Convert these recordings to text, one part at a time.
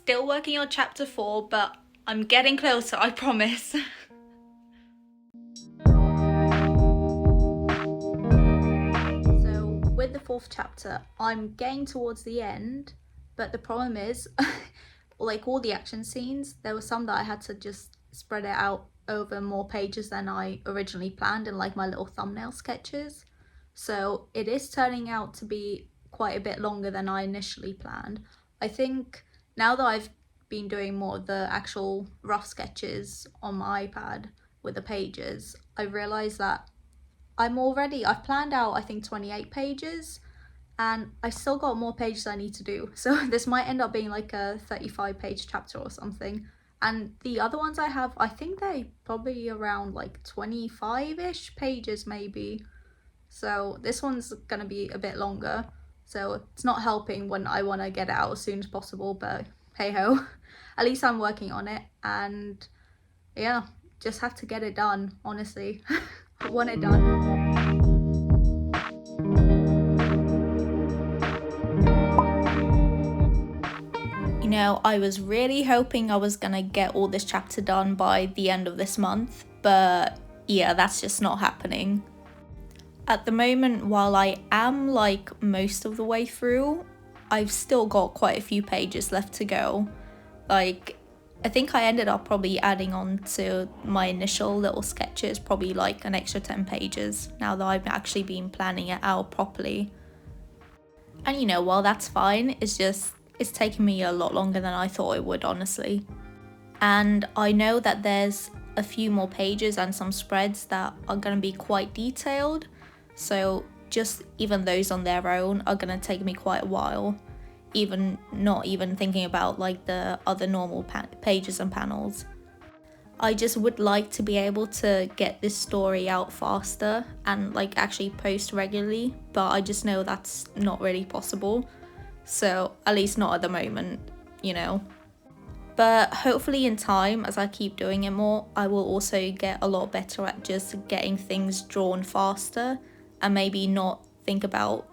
still working on chapter 4, but I'm getting closer, I promise. So with the 4th chapter, I'm getting towards the end, but the problem is, like all the action scenes, there were some that I had to just spread it out over more pages than I originally planned in like my little thumbnail sketches. So it is turning out to be quite a bit longer than I initially planned. I think now that I've been doing more of the actual rough sketches on my iPad with the pages, I realised that I've planned out I think 28 pages, and I still got more pages I need to do. So this might end up being like a 35-page chapter or something. And the other ones I have, I think they're probably around like 25-ish pages maybe. So this one's gonna be a bit longer. So it's not helping when I want to get it out as soon as possible, but hey ho. At least I'm working on it, and yeah, just have to get it done, honestly. I want it done. You know, I was really hoping I was gonna get all this chapter done by the end of this month, but yeah, that's just not happening. At the moment, while I am like most of the way through, I've still got quite a few pages left to go. Like, I think I ended up probably adding on to my initial little sketches probably like an extra 10 pages now that I've actually been planning it out properly. And you know, while that's fine, it's taken me a lot longer than I thought it would, honestly. And I know that there's a few more pages and some spreads that are going to be quite detailed, so just even those on their own are going to take me quite a while, not even thinking about like the other normal pages and panels. I just would like to be able to get this story out faster and like actually post regularly, but I just know that's not really possible. So at least not at the moment, you know. But hopefully in time, as I keep doing it more, I will also get a lot better at just getting things drawn faster and maybe not think about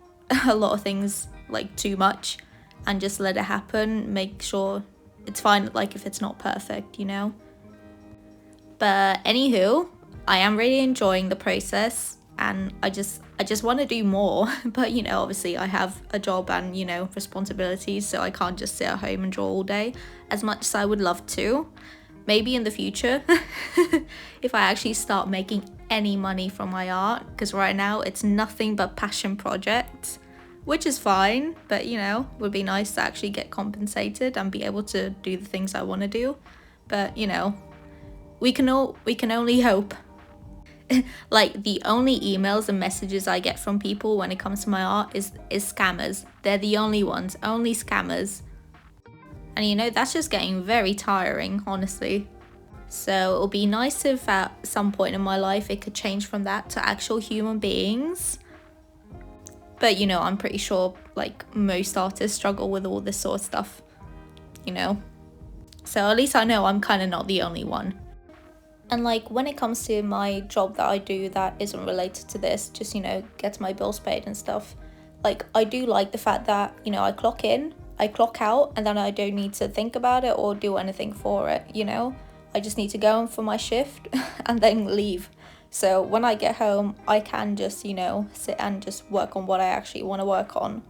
a lot of things like too much and just let it happen. Make sure it's fine, like if it's not perfect, you know. But anywho, I am really enjoying the process, and I just want to do more. But you know, obviously I have a job and, you know, responsibilities, so I can't just sit at home and draw all day as much as I would love to. Maybe in the future, if I actually start making any money from my art, because right now it's nothing but passion projects, which is fine, but you know, would be nice to actually get compensated and be able to do the things I want to do. But you know, we can only hope. Like, the only emails and messages I get from people when it comes to my art is scammers. They're the only ones, only scammers. And you know, that's just getting very tiring, honestly. So it'll be nice if at some point in my life it could change from that to actual human beings. But you know, I'm pretty sure like most artists struggle with all this sort of stuff, you know. So at least I know I'm kind of not the only one. And like when it comes to my job that I do that isn't related to this, just, you know, gets my bills paid and stuff, like I do like the fact that, you know, I clock in, I clock out, and then I don't need to think about it or do anything for it, you know. I just need to go in for my shift and then leave. So when I get home, I can just, you know, sit and just work on what I actually want to work on.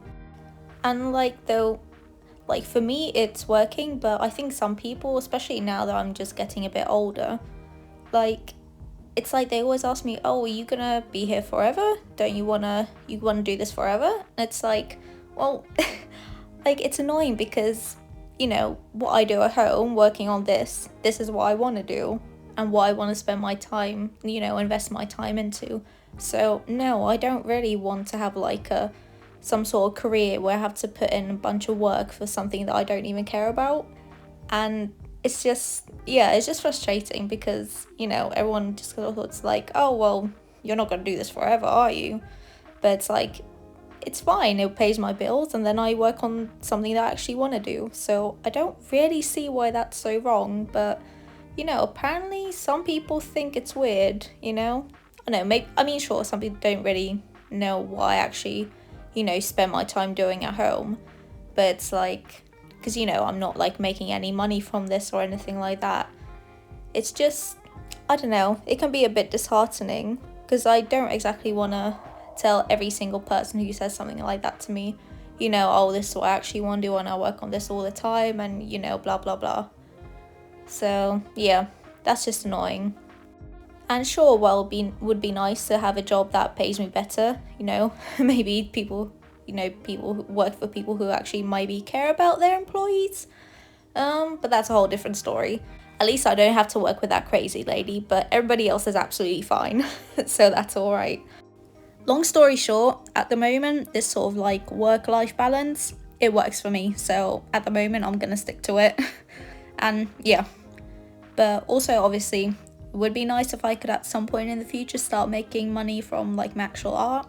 And like, though, like for me it's working, but I think some people, especially now that I'm just getting a bit older, like it's like they always ask me, oh, are you gonna be here forever? Don't you wanna do this forever? And it's like, well, like it's annoying because, you know, what I do at home working on this is what I want to do and what I want to spend my time, you know, invest my time into. So no, I don't really want to have like some sort of career where I have to put in a bunch of work for something that I don't even care about. And it's just, yeah, it's just frustrating because, you know, everyone just thought like, oh, well, you're not going to do this forever, are you? But it's like, it's fine, it pays my bills, and then I work on something that I actually want to do. So I don't really see why that's so wrong, but, you know, apparently some people think it's weird, you know? I don't know, I mean, sure, some people don't really know what I actually, you know, spend my time doing at home, but it's like, because, you know, I'm not like making any money from this or anything like that. It's just, I don't know, it can be a bit disheartening because I don't exactly want to tell every single person who says something like that to me, you know, oh, this is what I actually want to do and I work on this all the time and, you know, blah blah blah. So yeah, that's just annoying. And sure, well, would be nice to have a job that pays me better, you know, maybe people who work for people who actually maybe care about their employees. But that's a whole different story. At least I don't have to work with that crazy lady, but everybody else is absolutely fine. So that's all right. Long story short, at the moment, this sort of like work-life balance, it works for me. So at the moment, I'm gonna stick to it. And yeah, but also obviously, it would be nice if I could at some point in the future start making money from like my actual art.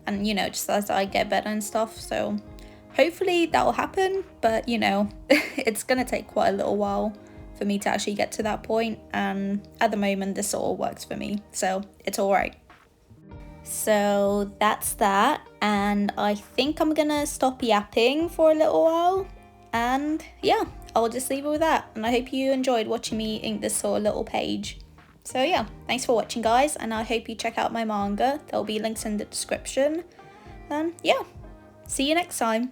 And, you know, just as I get better and stuff. So hopefully that will happen, but you know, it's gonna take quite a little while for me to actually get to that point, and at the moment this all works for me, so it's all right. So that's that, and I think I'm gonna stop yapping for a little while, and yeah, I'll just leave it with that, and I hope you enjoyed watching me ink this sort of little page. So yeah, thanks for watching guys, and I hope you check out my manga. There'll be links in the description, and yeah, see you next time.